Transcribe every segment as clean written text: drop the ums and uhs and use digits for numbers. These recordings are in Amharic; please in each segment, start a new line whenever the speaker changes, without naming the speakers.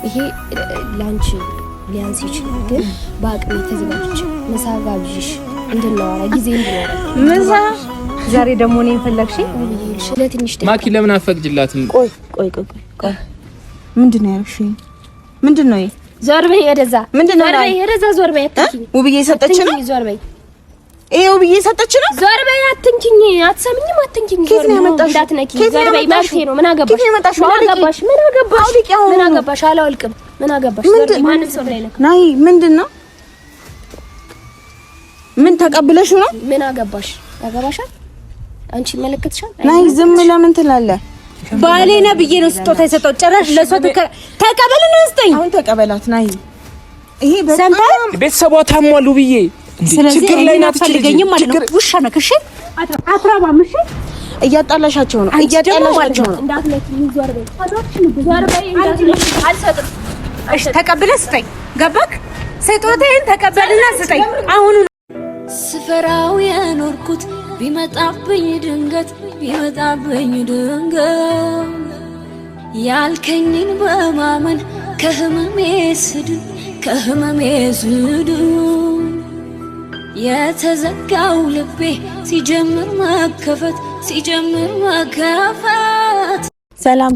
ይሄ ላንቺ ሊያንስ ይችላል፣ ግን በአቅሜ ተዘጋጅቼ ምሳ ጋብዥሽ እንድናወራ ጊዜ እንድኖር
ምሳ ዛሬ ደግሞ እኔን ፈለግሽኝ
ለትንሽ
ማኪ ለምን አፈቅጅላትም?
ቆይ ምንድን ነው ያልሽኝ? ምንድን ነው?
ዞር በይ ወደዛ።
ምንድን ነው?
ዞር በይ ወደዛ። ዞር በይ አትንኪኝ።
ውብዬ ሰጠች ነው።
ዞር በይ።
ውብዬ ሰጠች ነው።
ዞር በይ አትንኪኝ። አትሰምኝም? አትንኪኝ።
ዞር በይ እንዳትነኪኝ።
ዞር በይ ማለቴ ነው። ምን አገባሽ? ምን አገባሽ? አላወልቅም። ምን አገባሽ? ዞር በይ። ማንም ሰው ላይ ነክ
ናይ ምንድን ነው? ምን ተቀብለሽ ነው?
ምን አገባሽ? ያገባሻል? አንቺ መለከትሻል?
ናይ ዝም ለምን ትላለህ?
ባሌ ነብዬ ነው ስጦታ የሰጠው። ጭራሽ ለሷ ተቀበል ነው ስጠኝ።
አሁን ተቀበላት። ናይ ይሄ በጣም
ቤተሰቧ ታሟሉ ብዬ ችግር ላይ ናት።
ፈልገኝም ማለት ነው። ውሻ ነክ። እሺ አትራባም። እሺ
እያጣላሻቸው ነው።
እንዳትነኪኝ። ዞር በይ። ዞር በይ። አልሰጥም።
እሺ ተቀበለ ስጠኝ። ገባክ? ስጦታዬን ተቀበልና ስጠኝ አሁን።
ስፈራው የኖርኩት ቢመጣብኝ ድንገት ያልከኝን በማመን ከህመሜ ስድን የተዘጋው ልቤ ሲጀምር መከፈት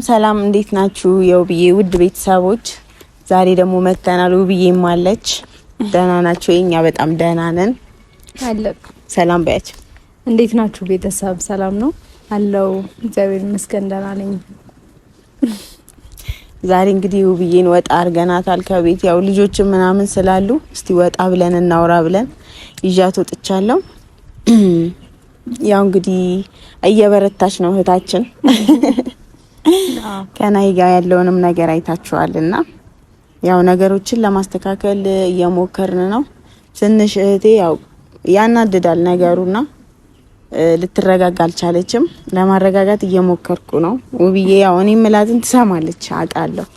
ሰላም እንዴት ናችሁ የውብዬ ውድ ቤተሰቦች? ዛሬ ደግሞ መተናል። ውብዬም አለች። ደህና ናችሁ? እኛ በጣም ደህና ነን
አለ።
ሰላም በያችሁ።
እንዴት ናችሁ ቤተሰብ? ሰላም ነው አለው። እግዚአብሔር ይመስገን ደህና ነኝ።
ዛሬ እንግዲህ ውብዬን ወጣ አርገናታል ከቤት። ያው ልጆችም ምናምን ስላሉ እስቲ ወጣ ብለን እናውራ ብለን ይዣት ወጥቻለሁ። ያው እንግዲህ እየበረታች ነው እህታችን። ከናይ ጋር ያለውንም ነገር አይታችኋልና ያው ነገሮችን ለማስተካከል እየሞከርን ነው። ትንሽ እህቴ ያው ያናድዳል ነገሩና ልትረጋጋ አልቻለችም። ለማረጋጋት እየሞከርኩ ነው። ውብዬ ያው እኔ ምላትን ትሰማለች አውቃለሁ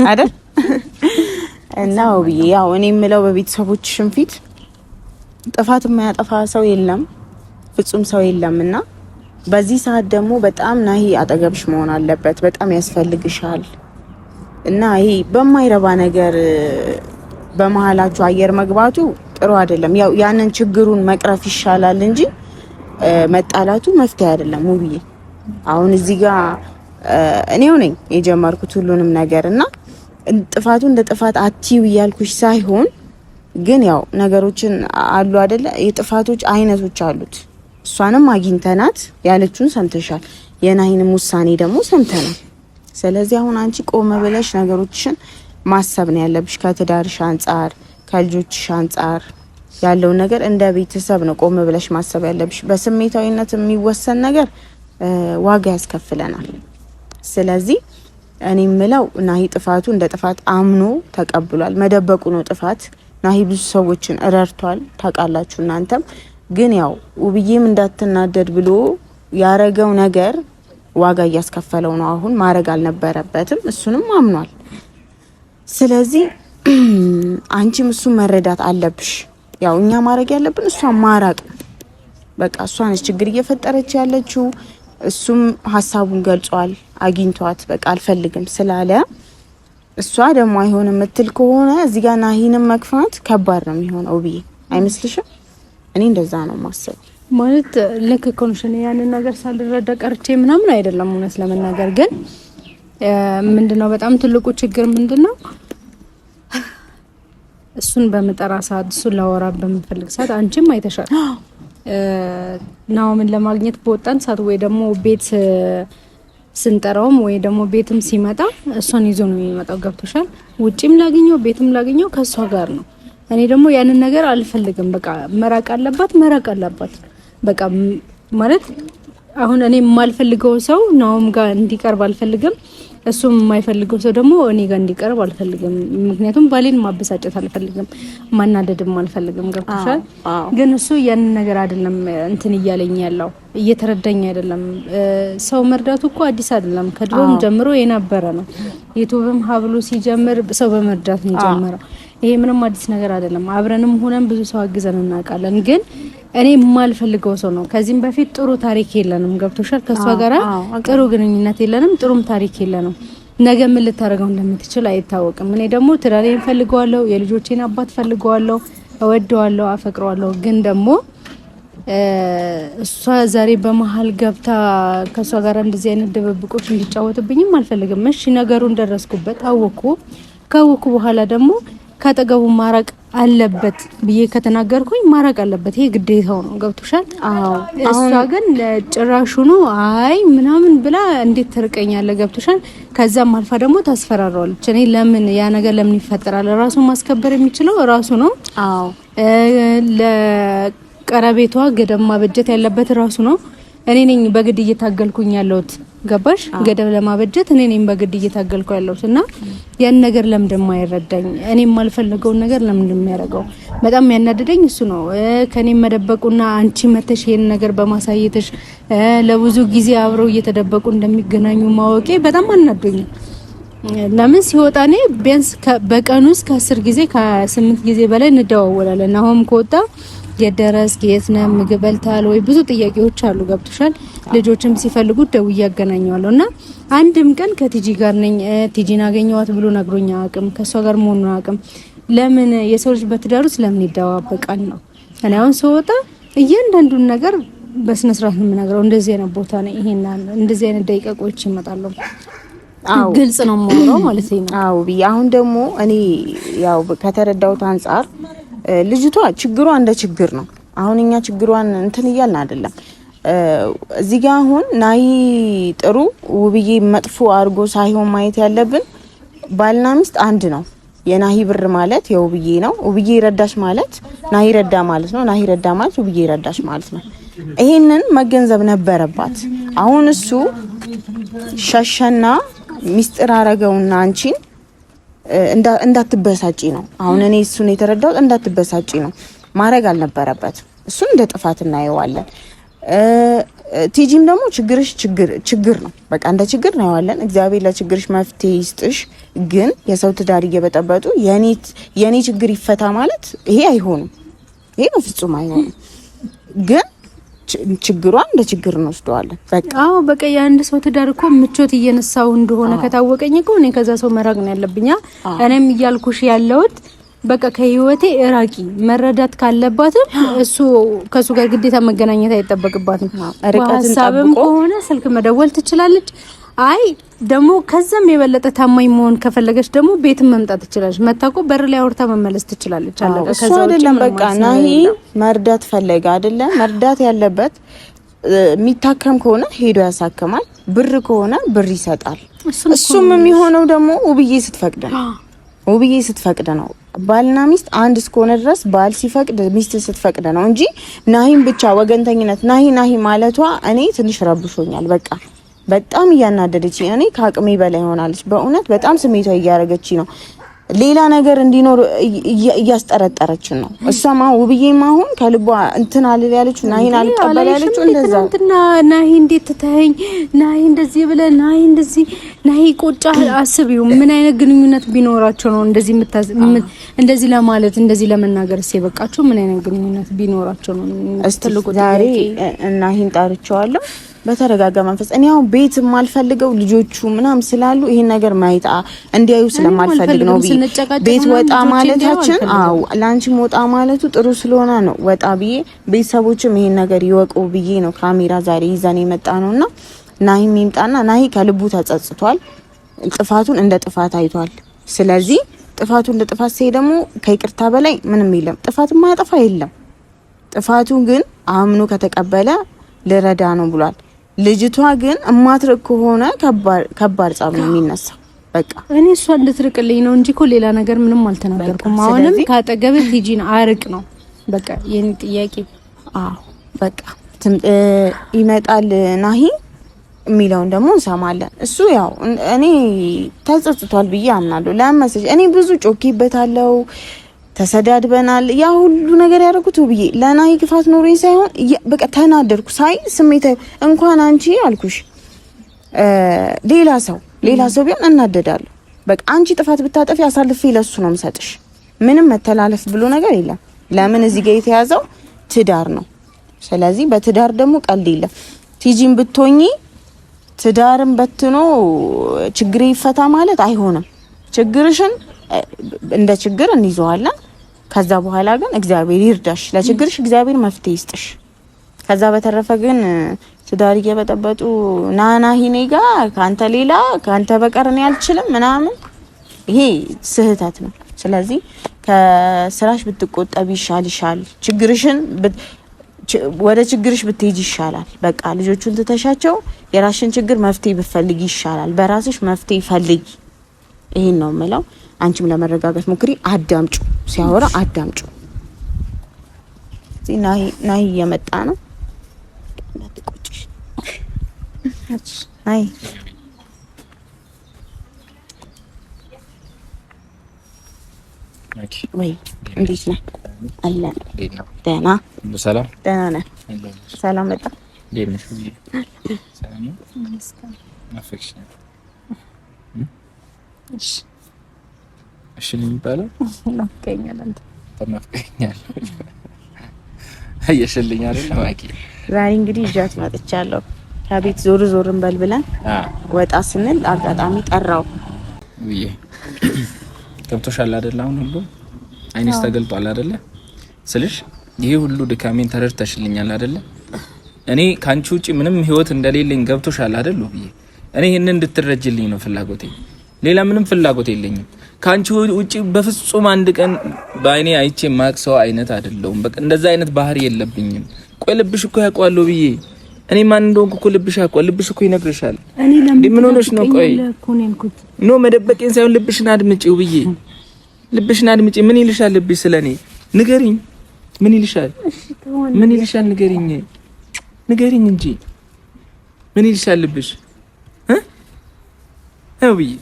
አይደል? እና ውብዬ ያው እኔ ምለው በቤተሰቦችሽም ፊት ጥፋት የማያጠፋ ሰው የለም፣ ፍጹም ሰው የለምና በዚህ ሰዓት ደግሞ በጣም ናሂ አጠገብሽ መሆን አለበት። በጣም ያስፈልግሻል። እና ይሄ በማይረባ ነገር በመሃላችሁ አየር መግባቱ ጥሩ አይደለም። ያው ያንን ችግሩን መቅረፍ ይሻላል እንጂ መጣላቱ መፍትሄ አይደለም። ውብዬ አሁን እዚህ ጋር እኔው ነኝ የጀመርኩት ሁሉንም ነገር እና ጥፋቱ እንደ ጥፋት አትዩ እያልኩሽ ሳይሆን ግን ያው ነገሮችን አሉ አይደለ? የጥፋቶች አይነቶች አሉት። እሷንም አግኝተናት ያለችውን ሰምተሻል። የናሂንም ውሳኔ ደግሞ ሰምተናል። ስለዚህ አሁን አንቺ ቆመ ብለሽ ነገሮችን ማሰብ ነው ያለብሽ። ከትዳርሽ አንጻር፣ ከልጆችሽ አንጻር ያለው ነገር እንደ ቤተሰብ ነው ቆመ ብለሽ ማሰብ ያለብሽ። በስሜታዊነት የሚወሰን ነገር ዋጋ ያስከፍለናል። ስለዚህ እኔ ምለው ናሂ ጥፋቱ እንደ ጥፋት አምኖ ተቀብሏል። መደበቁ ነው ጥፋት። ናሂ ብዙ ሰዎችን ረድቷል፣ ታውቃላችሁ እናንተም። ግን ያው ውብዬም እንዳትናደድ ብሎ ያረገው ነገር ዋጋ እያስከፈለው ነው። አሁን ማረግ አልነበረበትም፣ እሱንም አምኗል። ስለዚህ አንቺም እሱን መረዳት አለብሽ። ያው እኛ ማረግ ያለብን እሷን ማራቅ ነው። በቃ እሷ ነች ችግር እየፈጠረች ያለችው። እሱም ሀሳቡን ገልጿል፣ አግኝቷት በቃ አልፈልግም ስላለ እሷ ደግሞ አይሆንም የምትል ከሆነ እዚህ ጋር ናሂንም መግፋት ከባድ ነው የሚሆነው ብዬ አይመስልሽም? እኔ እንደዛ ነው ማሰብ።
ማለት ልክ ኮንሽን ያንን ነገር ሳልረዳ ቀርቼ ምናምን አይደለም። እውነት ለመናገር ግን ምንድነው በጣም ትልቁ ችግር ምንድነው? እሱን በመጠራ ሰዓት እሱን ላወራ በምፈልግ ሰዓት አንቺም አይተሻል። ናውምን ለማግኘት በወጣን ሰዓት ወይ ደግሞ ቤት ስንጠራውም ወይ ደግሞ ቤትም ሲመጣ እሷን ይዞ ነው የሚመጣው። ገብቶሻል? ውጪም ላገኘው ቤትም ላገኘው ከሷ ጋር ነው። እኔ ደግሞ ያንን ነገር አልፈልግም። በቃ መራቅ አለባት። በቃ ማለት አሁን እኔ የማልፈልገው ሰው ናውም ጋር እንዲቀርብ አልፈልግም። እሱም የማይፈልገው ሰው ደግሞ እኔ ጋር እንዲቀርብ አልፈልግም። ምክንያቱም ባሌን ማበሳጨት አልፈልግም፣ ማናደድም አልፈልግም። ገብቶሻል? ግን እሱ ያንን ነገር አይደለም እንትን እያለኝ ያለው እየተረዳኝ አይደለም። ሰው መርዳቱ እኮ አዲስ አይደለም፣ ከድሮም ጀምሮ የነበረ ነው። ዩቲዩብም ሀብሉ ሲጀምር ሰው በመርዳት ነው የጀመረው። ይሄ ምንም አዲስ ነገር አይደለም። አብረንም ሆነን ብዙ ሰው አግዘን እናውቃለን። ግን እኔ የማልፈልገው ሰው ነው። ከዚህም በፊት ጥሩ ታሪክ የለንም። ገብቶሻል? ከሷ ጋራ ጥሩ ግንኙነት የለንም፣ ጥሩም ታሪክ የለንም። ነገ ምን ልታረጋው እንደምትችል አይታወቅም። እኔ ደግሞ ትዳሬን ፈልገዋለሁ፣ የልጆቼን አባት ፈልገዋለሁ፣ እወደዋለሁ፣ አፈቅረዋለሁ። ግን ደግሞ እሷ ዛሬ በመሀል ገብታ ከሷ ጋር እንደዚህ አይነት ድብብቆች እንዲጫወትብኝም አልፈልግም። እሺ ነገሩን ደረስኩበት፣ ካወኩ በኋላ ደግሞ ካጠገቡ ማራቅ አለበት ብዬ ከተናገርኩኝ ማራቅ አለበት። ይሄ ግዴታው ነው። ገብቶሻል?
አዎ።
እሷ ግን ጭራሹ ነው አይ ምናምን ብላ እንዴት ትርቀኛለህ? ገብቶሻል? ከዛም አልፋ ደግሞ ታስፈራራለች። እኔ ለምን ያ ነገር ለምን ይፈጠራል? ራሱ ማስከበር የሚችለው ራሱ ነው።
አዎ።
ለቀረቤቷ ገደብ ማበጀት ያለበት ራሱ ነው። እኔ ነኝ በግድ እየታገልኩኝ ያለሁት። ገባሽ? ገደብ ለማበጀት እኔ ነኝ በግድ እየታገልኩ ያለሁት እና ያን ነገር ለምን እንደማይረዳኝ እኔ የማልፈልገውን ነገር ለምን እንደሚያደርገው በጣም ያናደደኝ እሱ ነው። ከኔ መደበቁና አንቺ መተሽ ይሄን ነገር በማሳየትሽ ለብዙ ጊዜ አብረው እየተደበቁ እንደሚገናኙ ማወቄ በጣም አናዶኝ። ለምን ሲወጣ እኔ ቢያንስ በቀን ውስጥ ከ10 ጊዜ ከ8 ጊዜ በላይ እንደዋወላለን። አሁን ከወጣ የደረስክ የት ነህ? ምግብ በልተሃል ወይ? ብዙ ጥያቄዎች አሉ። ገብቶሻል? ልጆችም ሲፈልጉት ደውዬ ያገናኘዋለሁ እና አንድም ቀን ከቲጂ ጋር ነኝ ቲጂን አገኘዋት ብሎ ነግሮኛ አቅም ከሷ ጋር መሆኑን አቅም። ለምን የሰው ልጅ በትዳር ውስጥ ለምን ይደዋበቃል ነው። እኔ አሁን ስወጣ እያንዳንዱን ነገር በስነ ስርዓት ነው የምነግረው። እንደዚህ አይነት ቦታ ነው ይሄና እንደዚህ አይነት ደቂቃዎች ይመጣሉ። አዎ ግልጽ ነው የማወራው ማለት ነው።
አዎ አሁን ደግሞ እኔ ያው ከተረዳሁት አንፃር ልጅቷ ችግሯ እንደ ችግር ነው። አሁን እኛ ችግሯን እንትን እያልን አይደለም። እዚህ ጋር አሁን ናይ ጥሩ ውብዬ መጥፎ አድርጎ ሳይሆን ማየት ያለብን ባልና ሚስት አንድ ነው። የናሂ ብር ማለት የውብዬ ነው። ውብዬ ረዳሽ ማለት ናሂ ረዳ ማለት ነው። ናሂ ረዳ ማለት ውብዬ ረዳሽ ማለት ነው። ይሄንን መገንዘብ ነበረባት። አሁን እሱ ሸሸና ሚስጥር አረገውና አንቺን እንዳትበሳጪ ነው። አሁን እኔ እሱን የተረዳሁት እንዳትበሳጪ ነው። ማድረግ አልነበረበት። እሱን እንደ ጥፋት እናየዋለን። ቲጂም ደግሞ ችግርሽ ችግር ነው። በቃ እንደ ችግር እናየዋለን። እግዚአብሔር ለችግርሽ መፍትሄ ይስጥሽ። ግን የሰው ትዳር እየበጠበጡ የኔ ችግር ይፈታ ማለት ይሄ አይሆንም። ይሄ በፍጹም አይሆንም። ግን ችግሯን እንደ ችግር እንወስደዋለን። በቃ
አዎ በቃ የአንድ ሰው ትዳር እኮ ምቾት እየነሳው እንደሆነ ከታወቀኝ እኮ እኔ ከዛ ሰው መራቅ ነው ያለብኝ። እኔም እያልኩሽ ያለውት በቃ ከህይወቴ እራቂ። መረዳት ካለባትም እሱ ከሱ ጋር ግዴታ መገናኘት አይጠበቅባትም። ርቀትን ጠብቆ ከሆነ ስልክ መደወል ትችላለች። አይ ደግሞ ከዛም የበለጠ ታማኝ መሆን ከፈለገች ደግሞ ቤትም መምጣት ትችላለች። መታቆ በር ላይ አውርታ መመለስ ትችላለች። አለቀ። ከዛ አይደለም በቃ ናሂ መርዳት ፈለገ አይደለ? መርዳት ያለበት የሚታከም ከሆነ ሄዶ ያሳክማል። ብር ከሆነ ብር ይሰጣል። እሱም የሚሆነው ደግሞ ውብዬ ስትፈቅድ ነው። ባልና ሚስት አንድ እስከሆነ ድረስ ባል ሲፈቅድ ሚስት ስትፈቅድ ነው እንጂ ናሂም ብቻ ወገንተኝነት ናሂ ማለቷ እኔ ትንሽ ረብሾኛል። በቃ በጣም እያናደደች እኔ ከአቅሜ በላይ ሆናለች። በእውነት በጣም ስሜቷ እያረገች ነው። ሌላ ነገር እንዲኖር እያስጠረጠረችን ነው። እሷማ ውብዬማ አሁን ከልቧ እንትን አለ ያለችው ናሂን አልቀበል ያለችው እንደዛ እንትና ናሂ እንዴት ተተኸኝ ናሂ እንደዚህ ብለ ናሂ እንደዚህ ናሂ ቆጫ አስቢው ምን አይነት ግንኙነት ቢኖራቸው ነው እንደዚህ ለማለት እንደዚህ ለመናገር ሲበቃቸው ምን አይነት ግንኙነት ቢኖራቸው ነው?
እስትልቁ ዛሬ ናሂን ጣርቸዋለሁ በተረጋጋ መንፈስ። እኔ አሁን ቤት የማልፈልገው ልጆቹ ምናም ስላሉ ይሄን ነገር ማይጣ እንዲያዩ ስለማልፈልግ ነው። ቤት ወጣ ማለታችን ላንቺ ወጣ ማለቱ ጥሩ ስለሆነ ነው ወጣ ብዬ ቤተሰቦችም ይሄን ነገር ይወቁ ብዬ ነው ካሜራ ዛሬ ይዘን የመጣ ነውና ናሂ የሚምጣና ናሂ ከልቡ ተጸጽቷል። ጥፋቱን እንደ ጥፋት አይቷል። ስለዚህ ጥፋቱ እንደ ጥፋት ሲሄ ደግሞ ከይቅርታ በላይ ምንም የለም። ጥፋት ማያጠፋ የለም። ጥፋቱን ግን አምኖ ከተቀበለ ልረዳ ነው ብሏል። ልጅቷ ግን እማትርቅ ከሆነ ከባድ ጻብ ነው የሚነሳው። በቃ
እኔ እሷ እንድትርቅልኝ ነው እንጂ እኮ ሌላ ነገር ምንም አልተናገርኩም። አሁንም ካጠገብ ቲጂን አርቅ ነው በቃ የኔ ጥያቄ።
በቃ ይመጣል ናሂ የሚለውን ደግሞ እንሰማለን። እሱ ያው እኔ ተጸጽቷል ብዬ አምናለሁ። ለምን እኔ ብዙ ጮኬበታለሁ፣ ተሰዳድበናል። ያ ሁሉ ነገር ያደረኩት ብዬ ለናሂ ክፋት ኖሬኝ ሳይሆን በቃ ተናደርኩ። ሳይ ስሜታዊ እንኳን አንቺ አልኩሽ ሌላ ሰው ቢሆን እናደዳለሁ። በቃ አንቺ ጥፋት ብታጠፊ አሳልፌ ለሱ ነው የምሰጥሽ። ምንም መተላለፍ ብሎ ነገር የለም። ለምን እዚህ ጋር የተያዘው ትዳር ነው። ስለዚህ በትዳር ደግሞ ቀልድ የለም። ቲጂን ብትሆኚ ትዳርን በትኖ ችግር ይፈታ ማለት አይሆንም። ችግርሽን እንደ ችግር እንይዘዋለን። ከዛ በኋላ ግን እግዚአብሔር ይርዳሽ፣ ለችግርሽ እግዚአብሔር መፍትሄ ይስጥሽ። ከዛ በተረፈ ግን ትዳር እየበጠበጡ ናና ሂኔ ጋር ካንተ ሌላ ካንተ በቀር እኔ አልችልም ምናምን፣ ይሄ ስህተት ነው። ስለዚህ ከስራሽ ብትቆጠብ ይሻልሻል። ችግርሽን ወደ ችግርሽ ብትሄጂ ይሻላል። በቃ ልጆቹን ትተሻቸው የራስሽን ችግር መፍትሄ ብትፈልጊ ይሻላል። በራስሽ መፍትሄ ፈልጊ። ይሄን ነው የምለው። አንቺም ለመረጋጋት ሞክሪ። አዳምጩ፣ ሲያወራ አዳምጩ። እዚህ ናይ እየመጣ ነው። እንዳትቆጭሽ። ናይ ወይ እንዴት ነህ? አለን ደህና
ሰላም
ደህና ነህ? ሰላም መጣ።
እንዴት ነሽ? ሰላም ነው። አፈክሽኝ። እሺ ነው የሚባለው።
ናፍቀኛል። አንተ
ተናፍቀኛል። አየሽልኝ አይደል? ማኪ
ዛሬ እንግዲህ ይዣት መጥቻለሁ። ከቤት ዞር ዞር እንበል ብለን ወጣ ስንል አጋጣሚ ጠራው።
ውዬ ገብቶሻል አይደል? አሁን ሁሉ አይንስ ተገልጧል አይደለ? ስልሽ ይሄ ሁሉ ድካሜን ተረድተሽልኛል አይደለ? እኔ ካንቺ ውጪ ምንም ህይወት እንደሌለኝ ገብቶሻል አይደል? ውዬ እኔ ይሄንን እንድትረጅልኝ ነው ፍላጎቴ። ሌላ ምንም ፍላጎት የለኝም። ካንቺ ውጪ በፍጹም አንድ ቀን በአይኔ አይቼ ማክሰው አይነት አይደለሁም። በቃ እንደዛ አይነት ባህሪ የለብኝም። ቆይ ልብሽ እኮ ያውቀዋል ብዬ እኔ ማን እንደሆንኩ እኮ ልብሽ ያውቀዋል። ልብሽ እኮ ይነግርሻል። እኔ ምን ሆነሽ ነው? ቆይ ኖ መደበቄን ሳይሆን ልብሽን አድምጪው ብዬ ልብሽን አድምጪ። ምን ይልሻል ልብሽ ስለኔ? ንገሪኝ። ምን ይልሻል? ምን ይልሻል? ንገሪኝ፣ ንገሪኝ እንጂ ምን ይልሻል ልብሽ? ብዬ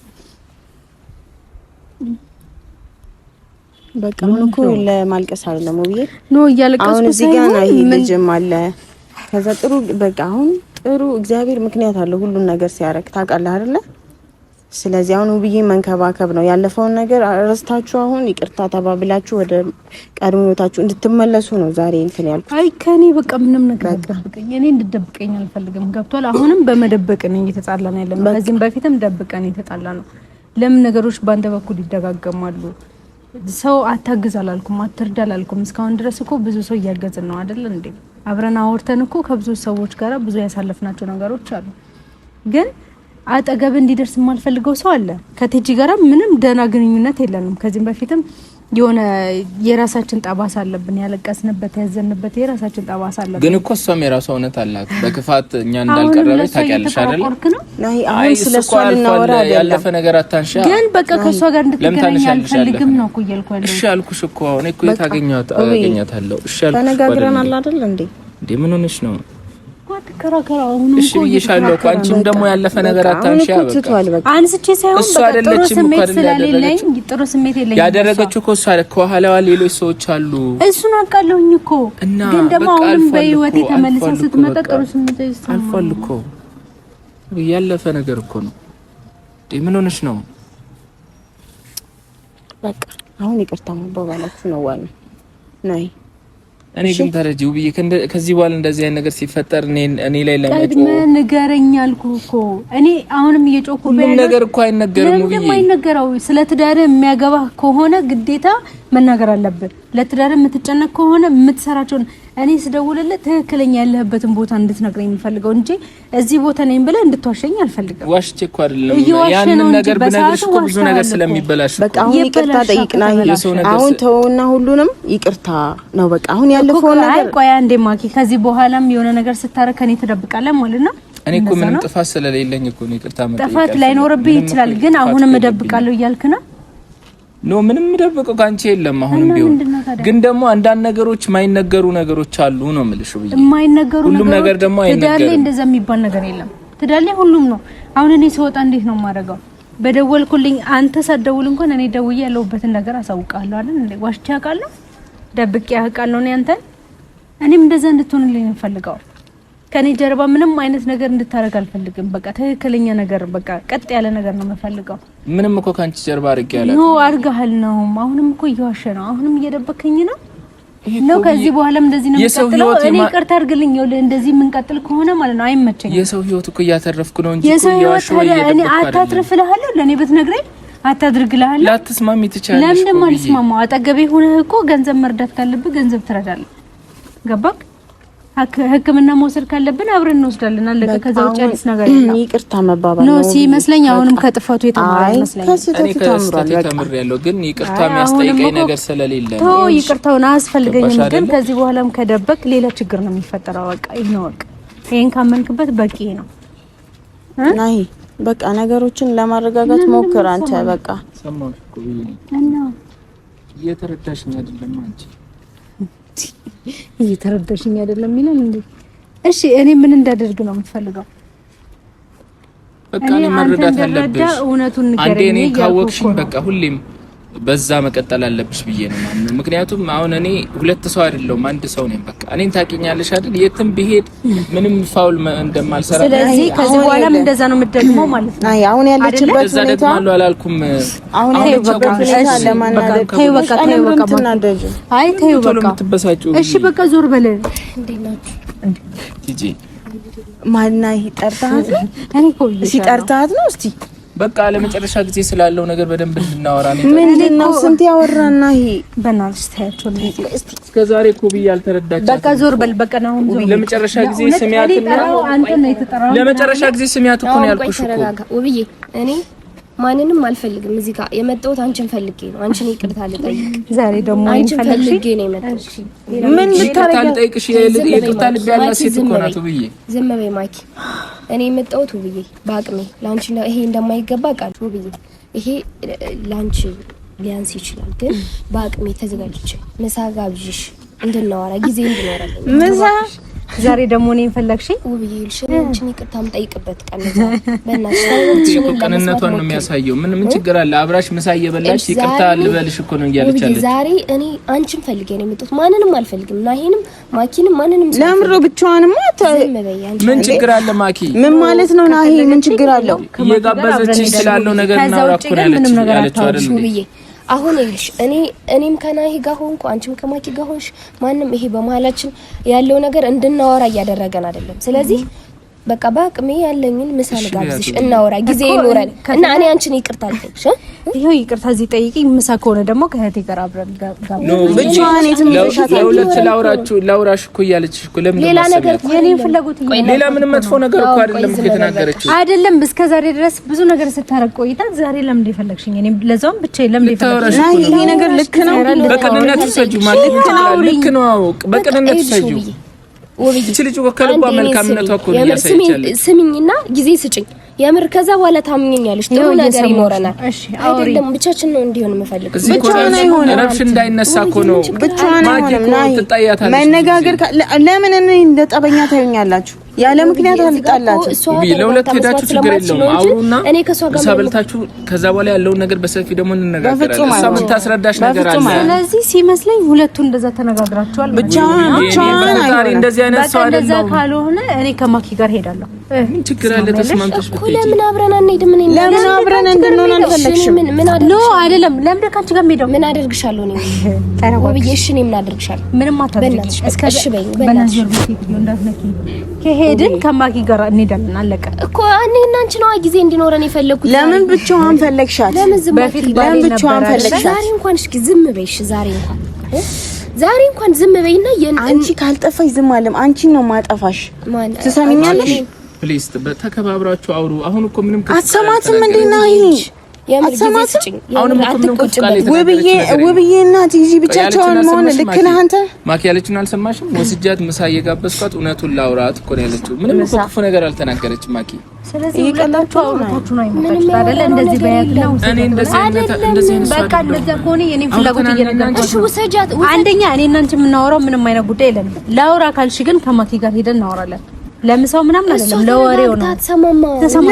በቃ ምን እኮ ለማልቀስ አይደለም ብዬ
ኖ እያለቀስኩ
እዚህ ጋር ነው ልጅም አለ። ከዛ ጥሩ በቃ አሁን ጥሩ እግዚአብሔር ምክንያት አለው ሁሉን ነገር ሲያረክ ታውቃለህ አይደለ? ስለዚህ አሁን ብዬ መንከባከብ ነው ያለፈውን ነገር ረስታችሁ አሁን ይቅርታ ተባብላችሁ ወደ ቀድሞ ህይወታችሁ እንድትመለሱ ነው ዛሬ እንትን ያልኩት።
አይ ከኔ በቃ ምንም ነገር ደብቀኝ፣ እኔ እንድደብቀኝ አልፈልግም። ገብቷል? አሁንም በመደበቅ ነው እየተጣላን ያለነው። ከዚህም በፊትም ደብቀን እየተጣላ ነው። ለምን ነገሮች ባንተ በኩል ይደጋገማሉ? ሰው አታግዝ አላልኩም፣ አትርዳ አላልኩም። እስካሁን ድረስ እኮ ብዙ ሰው እያገዝን ነው አይደል እንዴ? አብረን አወርተን እኮ ከብዙ ሰዎች ጋር ብዙ ያሳለፍናቸው ነገሮች አሉ። ግን አጠገብ እንዲደርስ የማልፈልገው ሰው አለ። ከቴጂ ጋራ ምንም ደህና ግንኙነት የለንም። ከዚህም በፊትም የሆነ የራሳችን ጠባሳ አለብን፣ ያለቀስንበት ያዘንበት የራሳችን ጠባሳ አለብን።
ግን እኮ እሷም የራሷ እውነት አላት። በክፋት እኛ እንዳልቀረበ ታውቂያለሽ አይደል?
አሁን ስለሷ ልናወራ
ያለፈ ነገር አታንሻ።
ግን በቃ ከሷ ጋር እንድትገናኝ አልፈልግም ነው እኮ እያልኩኝ።
እሺ አልኩሽ እኮ አሁን እኮ አገኛታለሁ። እሺ አልኩሽ።
ተነጋግረናል አይደል እንዴ?
ምን ሆነሽ ነው?
ከራከራ አሁን
እሺ ብዬሻለሁ እኮ አንቺም ደግሞ ያለፈ ነገር አታንሺ። በቃ
አንስቼ ሳይሆን በቃ ጥሩ ስሜት ስለሌለኝ ጥሩ ስሜት የለኝም።
ያደረገችው እኮ እሷ ከኋላዋ ሌሎች ሰዎች አሉ።
እሱን አውቃለሁኝ እኮ ግን ደግሞ አሁን በህይወቴ ተመልሳ ስትመጣ ጥሩ ስሜት ይሰማል።
አልፏል እኮ ያለፈ ነገር እኮ ነው። ምን ሆነሽ ነው?
በቃ አሁን ይቅርታ መባባላችሁ ነው ዋናው። ነይ
እኔ ግን ተረጂው ብዬ ከዚህ በኋላ እንደዚህ አይነት ነገር ሲፈጠር እኔ ላይ ለመጮህ
ንገረኝ አልኩህ እኮ። እኔ አሁንም እየጮኩ
ምንም ነገር እኮ አይነገርም ብዬ
ምንም አይነገረው። ስለ ትዳር የሚያገባህ ከሆነ ግዴታ መናገር አለብን። ለትዳር የምትጨነቅ ከሆነ የምትሰራቸውን እኔ ስደውልልህ ትክክለኛ ያለህበትን ቦታ እንድትነግረኝ የምፈልገው እንጂ እዚህ ቦታ ነኝ ብለህ እንድትዋሸኝ አልፈልግም።
ዋሽቼ እኮ አይደለም ያንን ነገር ብነግርሽ እኮ ብዙ ነገር ስለሚበላሽ
በቃ አሁን ይቅርታ ጠይቅና አሁን ተውና ሁሉንም ይቅርታ ነው በቃ አሁን ያለፈው ነገር።
ቆይ አንዴ ማኪ፣ ከዚህ በኋላም የሆነ ነገር ስታረክ ከኔ ትደብቃለህ ማለት ነው?
እኔ እኮ ምንም ጥፋት ስለሌለኝ እኮ ነው ይቅርታ ማለት።
ጥፋት ላይኖርብህ ይችላል፣ ግን አሁንም እደብቃለሁ እያልክ ነው?
ኖ ምንም ደብቀው ካንቺ የለም። አሁንም ቢሆን ግን ደግሞ አንዳንድ ነገሮች ማይነገሩ ነገሮች አሉ ነው የምልሽ።
የማይነገሩ
ሁሉም ነገር ደግሞ አይነገርም።
ትዳር ላይ እንደዛ የሚባል ነገር የለም። ትዳር ላይ ሁሉም ነው። አሁን እኔ ስወጣ እንዴት ነው የማደርገው? በደወልኩልኝ አንተ ሳትደውል እንኳን እኔ ደውዬ ያለሁበትን ነገር አሳውቃለሁ አይደል እንዴ? ዋሽቼ አውቃለሁ? ደብቄ አውቃለሁ ነው አንተ? እኔም እንደዛ እንድትሆንልኝ እንፈልጋው። ከኔ ጀርባ ምንም አይነት ነገር እንድታረግ አልፈልግም። በቃ ትክክለኛ ነገር፣ በቃ ቀጥ ያለ ነገር ነው የምፈልገው።
ምንም እኮ ካንቺ ጀርባ አድርጌ ያለ
ነው አድርገሃል ነው። አሁንም እኮ እየዋሸ ነው። አሁንም እየደበከኝ ነው። ነው ከዚህ በኋላም እንደዚህ ነው የምንቀጥለው። እኔ ይቅርታ አድርግልኝ እንደዚህ የምንቀጥል ከሆነ ማለት ነው አይመቸኝም።
የሰው ህይወት እኮ እያተረፍኩ ነው እንጂ
የሰው ህይወት እኔ አታትርፍልሃለሁ ለኔ ብትነግረኝ አታድርግልሃለሁ።
ላትስማሚ ትችላለሽ።
ለምን ደሞ አልስማማው? አጠገቤ ሆነህ እኮ ገንዘብ መርዳት ካለብህ ገንዘብ ትረዳለህ። ገባክ? ህክምና መውሰድ ካለብን አብረን እንወስዳለን። አለቀ። ከዛ ውጭ አዲስ ነገር የለም።
ይቅርታ መባባል
ነው ሲመስለኝ። አሁንም ከጥፋቱ የተማረ ይመስለኝ።
እኔ ከስተት ተምሬያለሁ፣ ግን ይቅርታ የሚያስጠይቀኝ ነገር ስለሌለ ነው።
ይቅርታውን አያስፈልገኝም፣ ግን ከዚህ በኋላም ከደበቅ ሌላ ችግር ነው የሚፈጠረው። በቃ ይሄ ነው በቃ። ይሄን ካመንክበት በቂ ነው። ናይ በቃ ነገሮችን ለማረጋጋት ሞክር አንተ። በቃ
ሰማሁሽ እኮ እና እየተረዳሽኝ አይደለም አንቺ
እየተረዳሽኝ አይደለም ይላል እንዴ? እሺ እኔ ምን እንዳደርግ ነው የምትፈልገው?
በቃ እኔ መረዳት አለብሽ። አንዴ እኔ ካወቅሽኝ በቃ ሁሌም በዛ መቀጠል አለብሽ ብዬ ነው ማለት። ምክንያቱም አሁን እኔ ሁለት ሰው አይደለም አንድ ሰው ነኝ። በቃ እኔን ታውቂኛለሽ አይደል? የትም ብሄድ ምንም ፋውል እንደማልሰራ።
ስለዚህ ከዚህ በኋላም እንደዛ ነው የምትደግመው ማለት ነው።
አይ አሁን ያለችበት
ሁኔታ ደግማለሁ አላልኩም።
አሁን ያለችበት ሁኔታ ለማናደድ
ተይው በቃ ተይው በቃ
ማናደድ።
አይ ተይው በቃ
እሺ በቃ ዞር በለ።
ቲጂ
ማናይ ጠርታት
እኔ እኮ
ሲጠርታት ነው እስቲ
በቃ ለመጨረሻ ጊዜ ስላለው ነገር በደንብ እንድናወራ ነው።
ምንድነው ስንት ያወራና ይሄ
በእናትሽ ታያቸው
እስቲ
እስከዛሬ እኮ ብዬ አልተረዳችም።
በቃ ዞር በል በቃ ነው ዞር።
ለመጨረሻ ጊዜ ስሚያትና
አንተ ነው የተጠራው።
ለመጨረሻ ጊዜ ስሚያት እኮ ነው ያልኩሽ እኮ
ውብዬ እኔ ማንንም አልፈልግም። እዚህ ጋር የመጣሁት አንቺን ፈልጌ ነው። አንቺን ይቅርታ ልጠይቅ።
ዛሬ ደግሞ
አንቺን ፈልጌ ነው የመጣሁት።
ምን
ይቅርታ ልጠይቅሽ? ይቅርታ ልብ ያላት ሴት እኮ ናት ውብዬ።
ዝም በይ ማኪ። እኔ የመጣሁት ውብዬ በአቅሜ ላንቺ ይሄ እንደማይገባ ቃል ውብዬ፣ ይሄ ላንቺ ሊያንስ ይችላል፣ ግን በአቅሜ ተዘጋጅቼ ምሳ ጋብዥሽ እንድናወራ ጊዜ እንድኖረኝ
ምሳ
ዛሬ ደግሞ እኔን ፈለግሽኝ
ውብዬ ልሽ አንቺን ይቅርታ የምጠይቅበት ቀን ነው። በእናትሽ
ቅንነቷን ነው የሚያሳየው። ምን ችግር አለ? አብራሽ ምሳ እየበላሽ ይቅርታ ልበልሽ እኮ ነው እያለች አለች።
ዛሬ እኔ አንቺን ፈልጌ ነው የመጣሁት። ማንንም አልፈልግም። ናሂንም ማኪንም ማንንም
ለምሮ ብቻዋንማ
ምን ችግር አለ? ማኪ
ምን ማለት ነው? ናሂ ምን ችግር አለው?
እየጋበዘችኝ ስላለው ነገር እናውራ እኮ ነው ያለችው አይደል?
ውብዬ አሁን ይልሽ እኔም ከናሂ ጋር ሆንኩ አንቺም ከማኪ ጋር ሆንሽ፣ ማንም ይሄ በመሀላችን ያለው ነገር እንድናወራ እያደረገን አይደለም። ስለዚህ በቃ በአቅሜ ያለኝን ምሳሌ ጋብዝሽ እናወራ ጊዜ ይኖረን እና እኔ አንቺን ይቅርታ አልጠይቅሽ።
ይሄው ይቅርታ እዚህ ጠይቂኝ። ምሳ ከሆነ ደግሞ ከእህቴ ጋር አብረን
ብቻዋን የትም
ለሁለት ላውራሽ እኮ እያለችሽ እኮ ለምን
ሌላ ነገር
የኔን ፍላጎት
ሌላ ምንም መጥፎ ነገር እኮ አይደለም የተናገረችው።
አይደለም እስከ ዛሬ ድረስ ብዙ ነገር ስታረቅ ቆይታ ዛሬ ለምን እንደፈለግሽኝ እኔ ለዛውም ብቻዬን ለምን እንደፈለግሽኝ
ይሄ ነገር ልክ ነው።
በቅንነት ሰጁ ማለት ልክ ነው። በቅንነት ሰጁ እቺ ልጅ ወከለባ መልካምነቷ እኮ ነው ያሳይቻለሁ።
ስሚኝና ጊዜ ስጭኝ የምር ከዛ በኋላ ታምኘኛለሽ። ጥሩ ነገር ይኖረናል። አይደለም ብቻችን ነው እንዲሆን የምፈልገው።
ብቻዋን አይሆንም።
ረብሽ እንዳይነሳ እኮ ነው።
ብቻዋን አይሆንም። መነጋገር ለምን እኔ እንደ ጠበኛ ታዩኛላችሁ? ያለ ምክንያት አልጣላችሁ።
ለሁለት ሄዳችሁ ችግር የለውም አውሩና እኔ ከሷ ጋር ሰበልታችሁ ከዛ በኋላ ያለውን ነገር በሰፊ ደግሞ እንነጋገራለን። እሷ የምታስረዳሽ ነገር አለ።
ስለዚህ ሲመስለኝ ሁለቱ እንደዛ ተነጋግራችኋል።
ብቻዋን
አይደለም። እንደዚህ አይነት ሰው አይደለም።
እንደዛ ካልሆነ እኔ ከማኪ ጋር ሄዳለሁ።
ምን ችግር አለ? ተስማምተሽ
እኮ ለምን አብረን አንሄድም? እኔ
ለምን አብረን እንድንሆን አልፈለግሽም?
ምን አደረግሽ?
ኖ አይደለም። ለምን ካንቺ ጋር ሄደው
ምን አደርግሻለሁ? እኔ ወብዬ እሺ፣ እኔ ምን አደርግሻለሁ?
ምንም አታደርጊ።
እሺ በይኝ በእናትሽ።
ከሄድን ከማኪ ጋር እንሄዳለን። አለቀ
እኮ እኔ እና አንቺ ነው ጊዜ እንዲኖረን የፈለኩት።
ለምን ብቻዋን ፈለግሻት?
ለምን ዝም
ለምን ብቻዋን ፈለግሻት?
ዛሬ እንኳን እስኪ ዝም በይሽ። ዛሬ እንኳን ዝም በይና
አንቺ ካልጠፋሽ ዝም አለም አንቺን ነው ማጠፋሽ። ትሰሚኛለሽ?
ፕሊስ ተከባብራችሁ አውሩ። አሁን እኮ ምንም
አትሰማትም እንዴ? ናሂ አትሰማትም?
አሁንም እኮ ምንም ቁጭቃል
ውብዬ እና ቲጂ ብቻቸውን መሆን ልክ ነህ አንተ።
ማኪ ያለችውን አልሰማሽም? ወስጃት ምሳ እየጋበዝኳት እውነቱን ላውራት እኮ ነው ያለችው። ምንም ክፉ ነገር አልተናገረችም ማኪ።
ስለዚህ ሁለታችሁ አውርታችሁ ነው አይመጣችሁ አይደለ? እንደዚህ በያክለው
እኔ እንደዚህ
በቃ እንደዛ ከሆነ የኔ ፍላጎት እየነገርኩሽ ወሰጃት። አንደኛ እኔ እና አንቺ የምናወራው ምንም አይነት ጉዳይ የለንም። ላውራ ካልሽ ግን ከማኪ ጋር ሄደን እናወራለን። ለምሳው ምናምን አይደለም፣ ለወሬው ነው።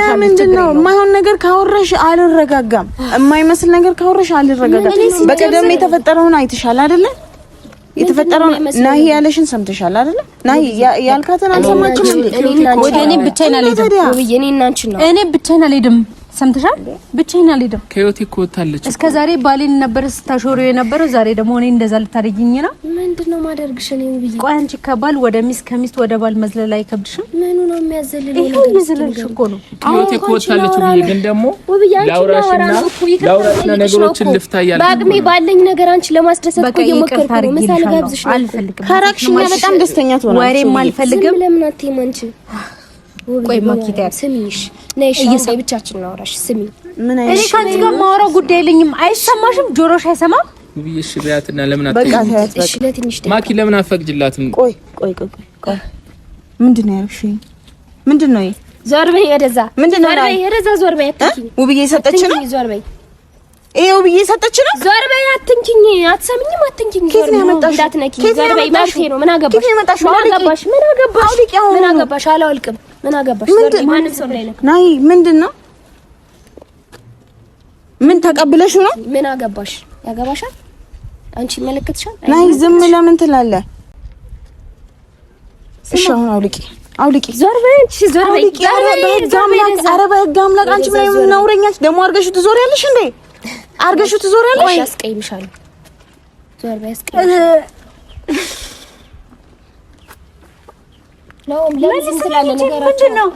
ለምንድን ነው የማይሆን ነገር ካወራሽ አልረጋጋም? የማይመስል ነገር ካወራሽ አልረጋጋም። በቀደም የተፈጠረውን አይተሻል አይደለ? የተፈጠረውን ናሂ ያለሽን ሰምተሻል አይደለ? ናሂ ያልካተን አልሰማችም እንዴ?
እኔ ብቻዬን አልሄድም። እኔ ብቻዬን አልሄድም።
ሰምተሻል? ብቻዬን አልሄድም።
ከህይወቴ እኮ ወጣለች።
እስከ ዛሬ ባሌን ነበር ስታሾሪው የነበረው። ዛሬ ደግሞ እኔ እንደዛ ልታደርጊኝ ነው?
ምንድነው ማደርግሽ? እኔ ብዬ
ቆይ አንቺ ከባል ወደ ሚስት ከሚስት ወደ ባል መዝለል አይከብድሽም?
ምኑ ነው የሚያዘልለው?
ይሄ ይዘልልሽ እኮ ነው።
ከህይወቴ እኮ ወጣለች ብዬ ግን ደግሞ ላውራሽና ነገሮችን ልፍታ ያለ
በአቅሜ ባለኝ ነገር አንቺ ለማስደሰት እኮ እየሞከርኩ ነው። ምሳሌ ጋብዝሽ ነው።
አልፈልግም።
ካራክሽኛ በጣም ደስተኛ ትሆናለሽ።
ወሬም አልፈልግም።
ለምን አትይም አንቺ?
ቆይ ማኪታ
ስሚሽ ነይ ሻይ ብቻችን እናወራሽ። ስሚ
ምን አይነት
እኔ ካንቺ ጋር ማወራው ጉዳይ የለኝም። አይሰማሽም? ጆሮሽ አይሰማም?
ውብዬሽ ቢያትና ለምን
በቃ
አትይም?
እሺ
ለትንሽ
ማኪ ለምን አፈቅጅላትም?
ቆይ ምንድነው ያልሽኝ? ምንድነው ይሄ?
ዞር በይ ወደዛ።
ምንድነው
ዞር በይ ወደዛ። ዞር በይ አትንኪኝ።
ውብዬ ሰጠች ነው።
ዞር በይ
ይሄ ውብዬ ሰጠች ነው።
ዞር በይ አትንኪኝ። አትሰሚኝም? አትንኪኝ።
ኬት ነው ያመጣሽ?
እንዳትነኪኝ። ዞር በይ መብቴ ነው። ምን አገባሽ?
ኬት ነው ያመጣሽ?
ምን አገባሽ? ምን አገባሽ? አላውልቅም። ምን አገባሽ? ዞር በይ። ማንም ሰው ላይ ነው።
ናይ ምንድነው? ምን ተቀብለሽ ነው?
ምን አገባሽ? ያገባሻል? አንቺ ይመለከትሻል?
ናይ ዝም ለምን ትላለህ? እሺ አሁን አውልቂ።
ዞር በይ አንቺ ዞር በይ።
ኧረ በህግ አምላክ አንቺ ምን ነውረኛች ደግሞ አርገሽው ትዞሪያለሽ እንዴ? አርገሽው ትዞሪያለሽ?
ቆይ አስቀይምሻለሁ። ዞር በይ አስቀይምሻለሁ። ነው ለምን ትላለህ? ነገር ነው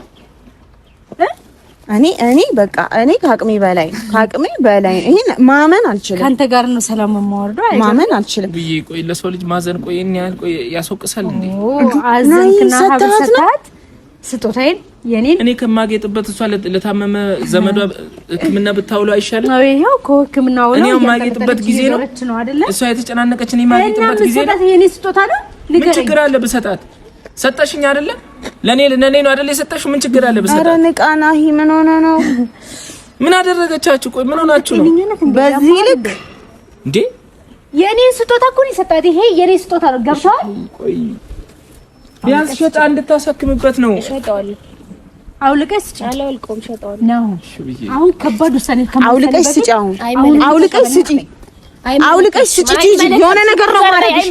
እኔ በቃ እኔ ከአቅሜ በላይ ይሄን ማመን አልችልም።
ካንተ ጋር ነው ሰላም የማወርደው።
ማመን አልችልም
ብዬ ቆይ ለሰው ልጅ ማዘን ቆይ እኔ ያህል ቆይ ያስወቅሳል እንዴ?
አዘንክና ሀብሰታት ስጦታዬን የኔን
እኔ ከማጌጥበት እሷ ለታመመ ዘመዷ ሕክምና ብታውለው አይሻልም?
አዎ ይሄው ከሕክምናው ነው።
እኔ የማጌጥበት ጊዜ ነው
አይደለ?
እሷ የተጨናነቀች እኔ የማጌጥበት ጊዜ ነው።
የኔ ስጦታ ነው።
ምን ችግር አለ ብሰጣት? ሰጠሽኝ አይደለ? ለኔ ነው አይደለ የሰጠሽው? ምን ችግር አለ ብሰጣት?
ኧረ ንቃና ምን ሆነ ነው?
ምን አደረገቻችሁ? ቆይ ምን ሆናችሁ ነው
በዚህ ልክ
እንዴ?
የኔ ስጦታ እኮ ነው የሰጣት። ይሄ የኔ ስጦታ ነው። ገብቷል?
ቆይ ቢያንስ ሸጣ እንድታሳክምበት ነው።
ሸጠዋለሁ።
አውልቀሽ ስጪ።
አላውልቀውም። ሸጠዋለሁ
ነው አሁን ከባድ ውሳኔ
አውልቀሽ ስጪ። አውልቀሽ ስጪ። አውልቀሽ ስጪ። የሆነ ነገር ነው ማረግሽ።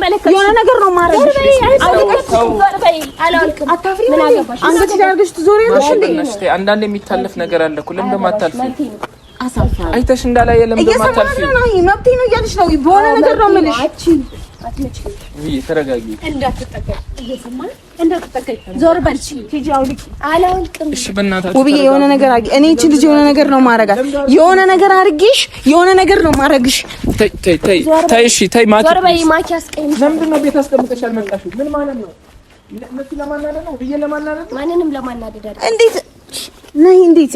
አታፍሪ። ምን አገባሽ?
አንገት ዳርግሽ ትዞሪያለሽ እንዴ?
አንዳንዴ የሚታለፍ ነገር አለ እኮ። ለምን እንደማታልፊ አይተሽ እንዳላየ ለምን እንደማታልፊ?
መብቴ ነው እያልሽ ነው። በሆነ ነገር ነው የምልሽ።
ተረጋጊ።
ዞር በል ሂጂ።
አላውልቅም።
እሺ በእናታችሁ
ውብዬ የሆነ ነገር አድርጊ። እኔ እቺ ልጅ የሆነ ነገር ነው ማረጋት። የሆነ ነገር አድርጊሽ፣ የሆነ ነገር ነው ማረግሽ።
ተይ እሺ ተይ።
ዞር በይ ማኪ። አስቀይም።
ለምንድን ነው ቤት አስቀምጠሽ አልመጣሽም? ምን ማለት ነው? ለማናደድ ነው? ብዬ ለማናደድ ነው?
ማንንም ለማናደድ አይደል?
እንዴት ነይ? እንዴት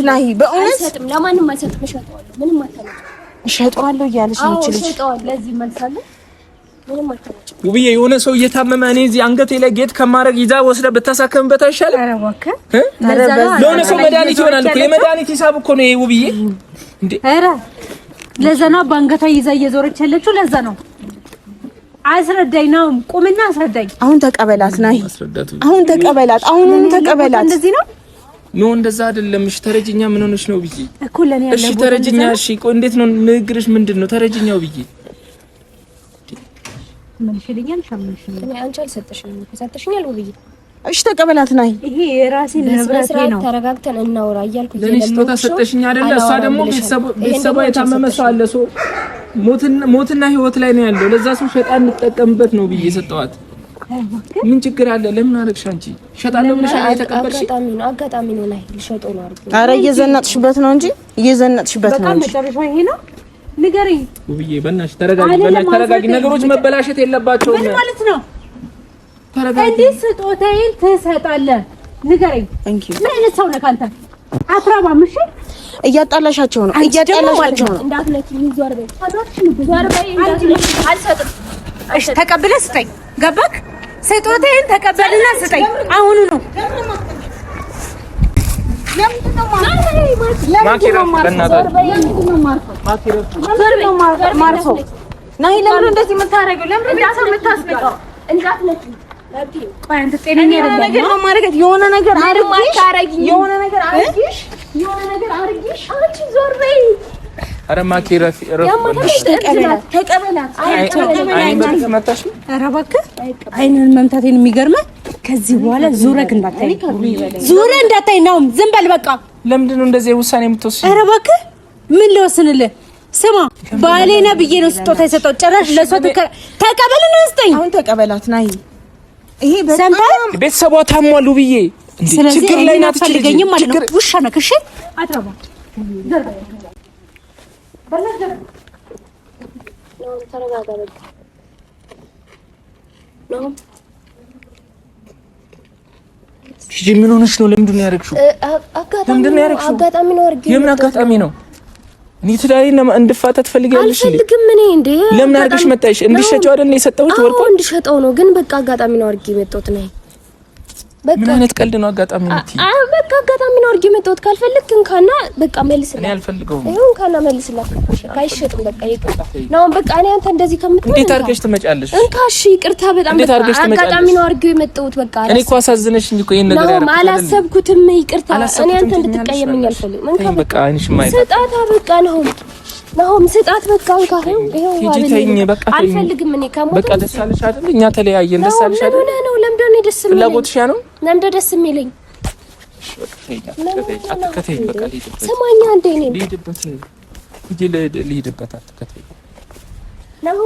ነይ? በእውነት
አልሰጥም። ለማንም አልሰጥም። እሸጠዋለሁ። ምንም አታመጭም።
እሸጠዋለሁ እያለች ነው እቺ ልጅ።
እሸጠዋለሁ። ለዚህ መልሳለሁ። ምንም አታመጭም።
ውብዬ የሆነ ሰው እየታመመ እኔ እዚህ አንገቴ ላይ ጌጥ ከማድረግ ይዛ ወስደ ብታሳከምበት አይሻልም?
ኧረ እባክህ
ለሆነ ሰው መድኃኒት ይሆናል እኮ። የመድኃኒት ሂሳብ እኮ ነው ይሄ ውብዬ። እንዴ
ኧረ ለዛ ነው በአንገቷ ይዛ እየዞረች ያለችው። ለዛ ነው። አስረዳኝ ነው። ቁምና አስረዳኝ።
አሁን ተቀበላት ናይ። አሁን ተቀበላት። አሁን ተቀበላት።
እንደዚህ ነው
ኖ እንደዛ አይደለም። እሺ ተረጅኛ ምን ሆነሽ ነው ብዬ?
እኮ ለኔ ያለው
እሺ ተረጅኛ። እሺ ቆይ እንዴት ነው ንግግርሽ? ምንድነው ተረጅኛው ብዬ?
ምን ሽልኛል? ሻምልሽ
እኔ አንቺ አልሰጠሽኝም። ከሰጠሽኛል ውብዬ።
እሺ ተቀበላት ናይ።
ይሄ የራሴ ንብረቴ ነው።
ተረጋግተን እናውራ እያልኩ
ለኔ ስጦታ ሰጠሽኝ አይደለ? እሷ ደግሞ ቤተሰቧ የታመመ ሰው አለ። ሰው ሞትና ህይወት ላይ ነው ያለው። ለዛ ሰው ሸጣ እንጠቀምበት ነው ብዬ ሰጠዋት። ምን ችግር አለ? ለምን አረግሽ አንቺ? ሸጣለሁ ብለሽ አይተቀበልሽ?
አጋጣሚ ነው ናይ ልሸጠው ነው አርኩ።
ኧረ እየዘነጥሽበት ነው እንጂ እየዘነጥሽበት ነው እንጂ።
መጨረሻው ይሄ ነው። ንገሪኝ
ውብዬ፣ በእናትሽ ተረጋጊ። ተረጋጊ። ነገሮች መበላሸት የለባቸውም።
ምን ማለት ነው?
ተረጋጊ።
እንዴት ስጦታዬን ትሰጣለህ? ንገረኝ። ምን አይነት ሰው ነህ አንተ? አትራባም። እሺ
እያጣላሻቸው ነው።
እንዳትነኪኝ። ዞር በይ። ዞር በይ። አልሰጥም።
እሺ ተቀብለህ ስጠኝ። ገባክ? ስጦታዬን ተቀበልና ስጠኝ። አሁኑ ነው።
ናይ ለምን እንደዚህ የምታረገው? ለምን እንደዚህ የምታስነቀው?
እንዳትነኪኝ።
ቆይ አንተ ጤነኛ አይደለም።
የሆነ ነገር አድርጊሽ።
አንቺ ዞር በይ።
ኧረ ማኪ ረፊ
ተቀበላት።
ኧረ እባክህ አይንን መምታቴን የሚገርመህ ከዚህ በኋላ ዙረህ እንዳታይ ነው። ዝም በል በቃ።
ለምንድን ነው እንደዚህ ውሳኔ የምትወስኝ?
ኧረ እባክህ ምን ልወስንልህ? ስማ ባሌና ብዬ ነው ስጦታ የሰጠው። ጭራሽ ለሷ ተቀበልና ስጠኝ።
አሁን ተቀበላት ናይ ይሄ በጣም
ቤተሰቧ ታሟሉ ብዬ እንዴ ችግር ላይ ናት።
ፈልገኝም ማለት ነው። ውሻ ነህ። እሺ አትረባ
ሂጂ። ምን ሆነሽ ነው? ለምንድን ነው ያደረግሽው?
አጋጣሚ ነው።
የምን አጋጣሚ ነው? እኔ ትዳሬን እንድፋታ ትፈልጊያለሽ እንዴ?
አልፈልግም። እኔ እንዴ
ለምን አድርገሽ መጣሽ? እንዲሸጨው አይደል የሰጠሁት ወርቁ?
እንዲሸጠው ነው። ግን በቃ አጋጣሚ ነው አድርጌ የመጣሁት ነኝ። በቃ
ምን አይነት ቀልድ ነው አጋጣሚ ነው?
በቃ አጋጣሚ ነው አድርጌ የመጣሁት። ካልፈለክ እንካና በቃ መልስልኝ።
እኔ አልፈልገውም።
ይሁን ካና መልስልኝ። ካይሸጥም በቃ ይቅርታ ነው። በቃ እኔ አንተ እንደዚህ ከምትል
እንዴት አድርገሽ ትመጫለሽ?
እንካሽ ይቅርታ። በጣም በቃ አጋጣሚ ነው አድርጌ የመጣሁት። በቃ
እኔ እኮ አሳዝነሽኝ እኮ ይሄን ነገር ያደረኩት
አላሰብኩትም። ይቅርታ። እኔ አንተ እንድትቀየመኝ አልፈልግም። እንካ
በቃ አይንሽ ማይታ
ስጣታ በቃ ነው ስጣት በቃ እንካ። ይሄው
በቃ
አልፈልግም። እኔ ከሞት
በቃ ደስ አለሽ አይደል? እኛ ተለያየን። ደስ አለሽ አይደል?
ነው ለምንድን ነው ደስ የሚለኝ?
ፍላጎትሽ ያ ነው?
ለምንድን ደስ የሚለኝ?
አትከተይ በቃ ልሂድበት።
ሰማኛ እንዴ? እኔ
ልሂድበት አትከተይ
ነው